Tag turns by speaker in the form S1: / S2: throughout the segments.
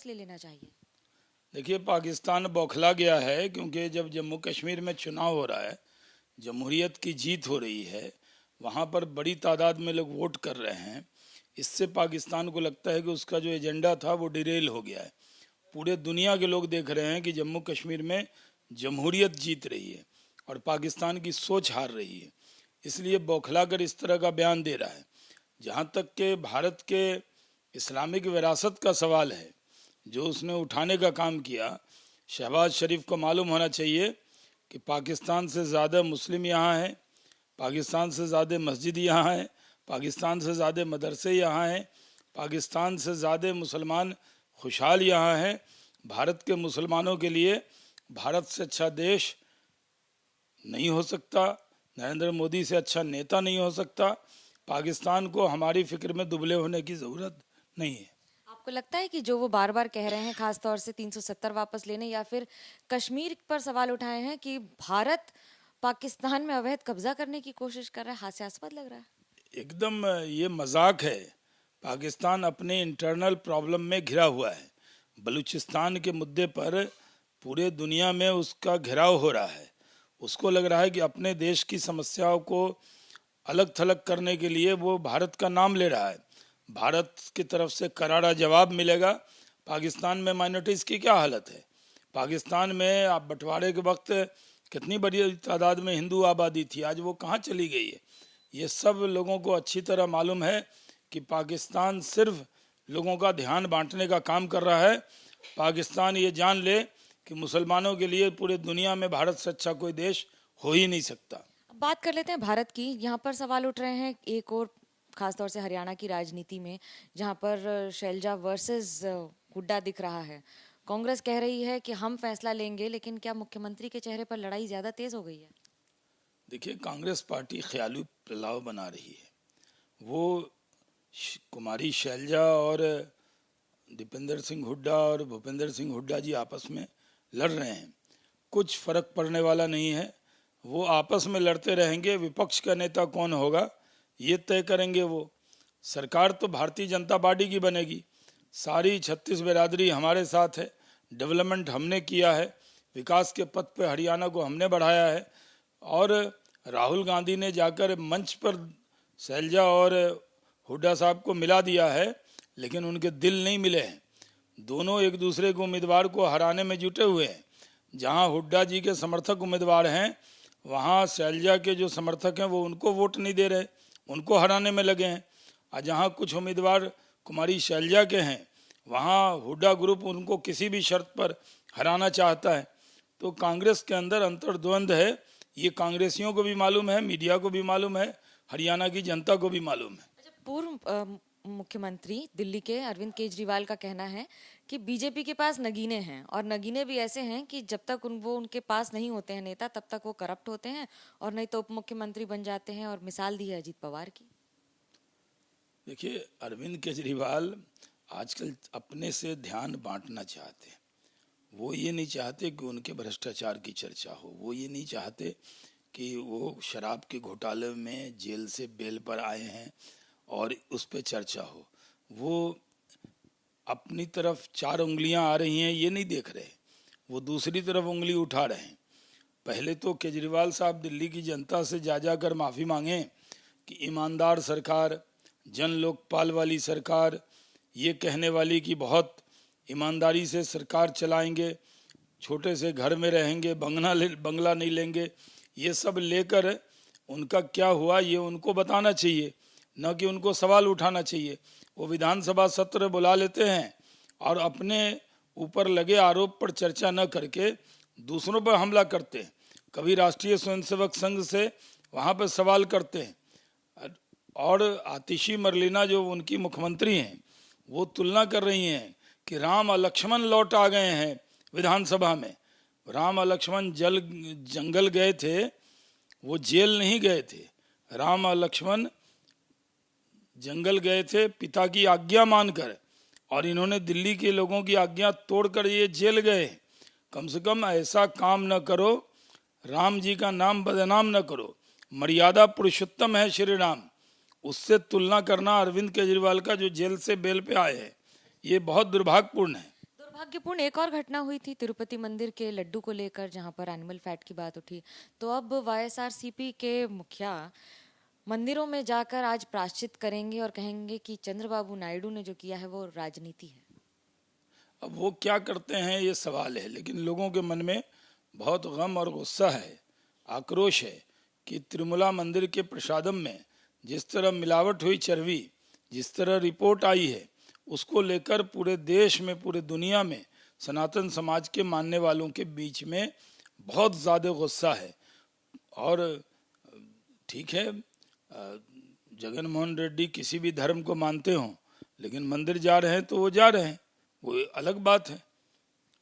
S1: ले लेना चाहिए?
S2: देखिए, पाकिस्तान बौखला गया है क्योंकि जब जम्मू कश्मीर में चुनाव हो रहा है, जमहूरियत की जीत हो रही है, वहाँ पर बड़ी तादाद में लोग वोट कर रहे हैं। इससे पाकिस्तान को लगता है कि उसका जो एजेंडा था वो डिरेल हो गया है। पूरे दुनिया के लोग देख रहे हैं कि जम्मू कश्मीर में जमहूरियत जीत रही है और पाकिस्तान की सोच हार रही है, इसलिए बौखलाकर इस तरह का बयान दे रहा है। जहाँ तक के भारत के इस्लामिक विरासत का सवाल है, जो उसने उठाने का काम किया, शहबाज शरीफ को मालूम होना चाहिए कि पाकिस्तान से ज़्यादा मुस्लिम यहाँ हैं, पाकिस्तान से ज़्यादा मस्जिद यहाँ है, पाकिस्तान से ज़्यादा मदरसे यहाँ हैं, पाकिस्तान से ज़्यादा मुसलमान खुशहाल यहाँ हैं। भारत के मुसलमानों के लिए भारत से अच्छा देश नहीं हो सकता, नरेंद्र मोदी से अच्छा नेता नहीं हो सकता। पाकिस्तान को हमारी फिक्र में दुबले होने की ज़रूरत नहीं है।
S1: आपको लगता है कि जो वो बार बार कह रहे हैं, खास तौर से 370 वापस लेने या फिर कश्मीर पर सवाल उठाए हैं कि भारत पाकिस्तान में अवैध कब्जा करने की कोशिश कर रहा है, हास्यास्पद लग रहा है?
S2: एकदम ये मजाक है। पाकिस्तान अपने इंटरनल प्रॉब्लम में घिरा हुआ है। बलूचिस्तान के मुद्दे पर पूरे दुनिया में उसका घेराव हो रहा है। उसको लग रहा है कि अपने देश की समस्याओं को अलग थलग करने के लिए वो भारत का नाम ले रहा है। भारत की तरफ से करारा जवाब मिलेगा। पाकिस्तान में माइनॉरिटीज़ की क्या हालत है? पाकिस्तान में आप बंटवारे के वक्त कितनी बड़ी तादाद में हिंदू आबादी थी, आज वो कहाँ चली गई है? ये सब लोगों को अच्छी तरह मालूम है कि पाकिस्तान सिर्फ लोगों का ध्यान बांटने का काम कर रहा है। पाकिस्तान ये जान ले कि मुसलमानों के लिए पूरे दुनिया में भारत से अच्छा कोई देश हो ही नहीं सकता।
S1: अब बात कर लेते हैं भारत की। यहाँ पर सवाल उठ रहे हैं एक और, खासतौर से हरियाणा की राजनीति में, जहाँ पर शैलजा वर्सेस हुड्डा दिख रहा है। कांग्रेस कह रही है कि हम फैसला लेंगे, लेकिन क्या मुख्यमंत्री के चेहरे पर लड़ाई ज्यादा तेज हो गई है?
S2: देखिए, कांग्रेस पार्टी ख्याली प्रलाव बना रही है। वो कुमारी शैलजा और दीपेंद्र सिंह हुड्डा और भूपेंद्र सिंह हुड्डा जी आपस में लड़ रहे हैं। कुछ फर्क पड़ने वाला नहीं है। वो आपस में लड़ते रहेंगे। विपक्ष का नेता कौन होगा ये तय करेंगे वो। सरकार तो भारतीय जनता पार्टी की बनेगी। सारी 36 बिरादरी हमारे साथ है। डेवलपमेंट हमने किया है। विकास के पथ पे हरियाणा को हमने बढ़ाया है। और राहुल गांधी ने जाकर मंच पर शैलजा और हुड्डा साहब को मिला दिया है, लेकिन उनके दिल नहीं मिले हैं। दोनों एक दूसरे को उम्मीदवार को हराने में जुटे हुए हैं। जहां हुड्डा जी के समर्थक उम्मीदवार हैं, वहां शैलजा के जो समर्थक हैं वो उनको वोट नहीं दे रहे, उनको हराने में लगे हैं। और जहां कुछ उम्मीदवार कुमारी शैलजा के हैं, वहां हुड्डा ग्रुप उनको किसी भी शर्त पर हराना चाहता है। तो कांग्रेस के अंदर अंतर्द्वंद है। ये कांग्रेसियों को भी मालूम है, मीडिया को भी मालूम है, हरियाणा की जनता को भी मालूम है।
S1: अच्छा, पूर्व मुख्यमंत्री दिल्ली के अरविंद केजरीवाल का कहना है कि बीजेपी के पास नगीने हैं, और नगीने भी ऐसे हैं कि जब तक वो उनके पास नहीं होते हैं नेता, तब तक वो करप्ट होते हैं, और नहीं तो उप मुख्यमंत्री बन जाते हैं। और मिसाल दी है अजीत पवार की।
S2: देखिए, अरविंद केजरीवाल आजकल अपने से ध्यान बांटना चाहते हैं। वो ये नहीं चाहते कि उनके भ्रष्टाचार की चर्चा हो। वो ये नहीं चाहते कि वो शराब के घोटाले में जेल से बेल पर आए हैं और उस पर चर्चा हो। वो अपनी तरफ 4 उंगलियां आ रही हैं ये नहीं देख रहे, वो दूसरी तरफ उंगली उठा रहे हैं। पहले तो केजरीवाल साहब दिल्ली की जनता से जा जाकर माफ़ी मांगें कि ईमानदार सरकार, जन लोकपाल वाली सरकार, ये कहने वाली कि बहुत ईमानदारी से सरकार चलाएंगे, छोटे से घर में रहेंगे, बंगला नहीं लेंगे, ये सब लेकर उनका क्या हुआ ये उनको बताना चाहिए, न कि उनको सवाल उठाना चाहिए। वो विधानसभा सत्र बुला लेते हैं और अपने ऊपर लगे आरोप पर चर्चा न करके दूसरों पर हमला करते हैं। कभी राष्ट्रीय स्वयंसेवक संघ से वहाँ पर सवाल करते हैं। और आतिशी मरलीना जो उनकी मुख्यमंत्री हैं, वो तुलना कर रही हैं कि राम और लक्ष्मण लौट आ गए हैं विधानसभा में। राम और लक्ष्मण जंगल गए थे, वो जेल नहीं गए थे। राम और लक्ष्मण जंगल गए थे पिता की आज्ञा मानकर, और इन्होंने दिल्ली के लोगों की आज्ञा तोड़कर ये जेल गए। कम से कम ऐसा काम न करो, राम जी का नाम बदनाम न करो। मर्यादा पुरुषोत्तम है श्री राम। उससे तुलना करना अरविंद केजरीवाल का जो जेल से बेल पे आए हैं, ये बहुत दुर्भाग्यपूर्ण है।
S1: दुर्भाग्यपूर्ण एक और घटना हुई थी तिरुपति मंदिर के लड्डू को लेकर, जहां पर एनिमल फैट की बात उठी। तो अब वाईएसआरसीपी के मुखिया मंदिरों में जाकर आज प्रायश्चित करेंगे और कहेंगे कि चंद्रबाबू नायडू ने जो किया है वो राजनीति है।
S2: अब वो क्या करते हैं ये सवाल है, लेकिन लोगों के मन में बहुत गम और गुस्सा है, आक्रोश है कि तिरुमला मंदिर के प्रसादम में जिस तरह मिलावट हुई चर्बी, जिस तरह रिपोर्ट आई है, उसको लेकर पूरे देश में, पूरे दुनिया में सनातन समाज के मानने वालों के बीच में बहुत ज़्यादा गुस्सा है। और ठीक है, जगन मोहन रेड्डी किसी भी धर्म को मानते हों, लेकिन मंदिर जा रहे हैं तो वो जा रहे हैं, वो अलग बात है।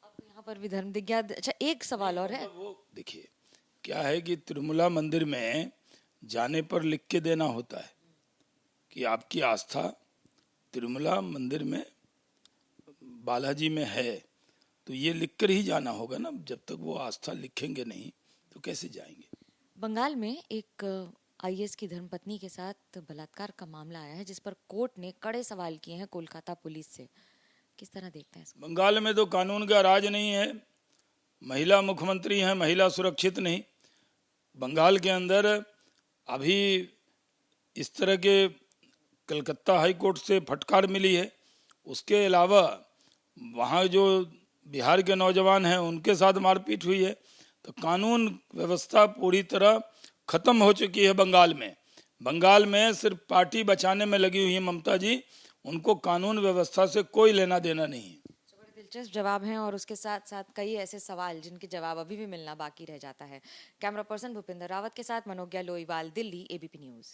S1: अब यहाँ पर भी धर्म दिग्या। अच्छा, एक सवाल और है।
S2: वो देखिए क्या है कि तिरुमला मंदिर में जाने पर लिख के देना होता है कि आपकी आस्था तिरुमला मंदिर में बालाजी में है, तो ये लिखकर ही जाना होगा ना। जब तक वो आस्था लिखेंगे नहीं तो कैसे जाएंगे।
S1: बंगाल में एक आईएएस की धर्मपत्नी के साथ बलात्कार का मामला आया है, जिस पर कोर्ट ने कड़े सवाल किए हैं कोलकाता पुलिस से। किस तरह देखते हैं इसको?
S2: बंगाल में तो कानून का राज नहीं है, महिला मुख्यमंत्री हैं, महिला सुरक्षित नहीं। बंगाल के अंदर अभी इस तरह के कलकत्ता हाई कोर्ट से फटकार मिली है। उसके अलावा वहाँ जो बिहार के नौजवान हैं उनके साथ मारपीट हुई है। तो कानून व्यवस्था पूरी तरह खत्म हो चुकी है बंगाल में। बंगाल में सिर्फ पार्टी बचाने में लगी हुई है ममता जी, उनको कानून व्यवस्था से कोई लेना देना नहीं है।
S1: बड़े दिलचस्प जवाब हैं और उसके साथ साथ कई ऐसे सवाल जिनके जवाब अभी भी मिलना बाकी रह जाता है। कैमरा पर्सन भूपिंदर रावत के साथ मनोज्ञा लोईवाल, दिल्ली, एबीपी न्यूज।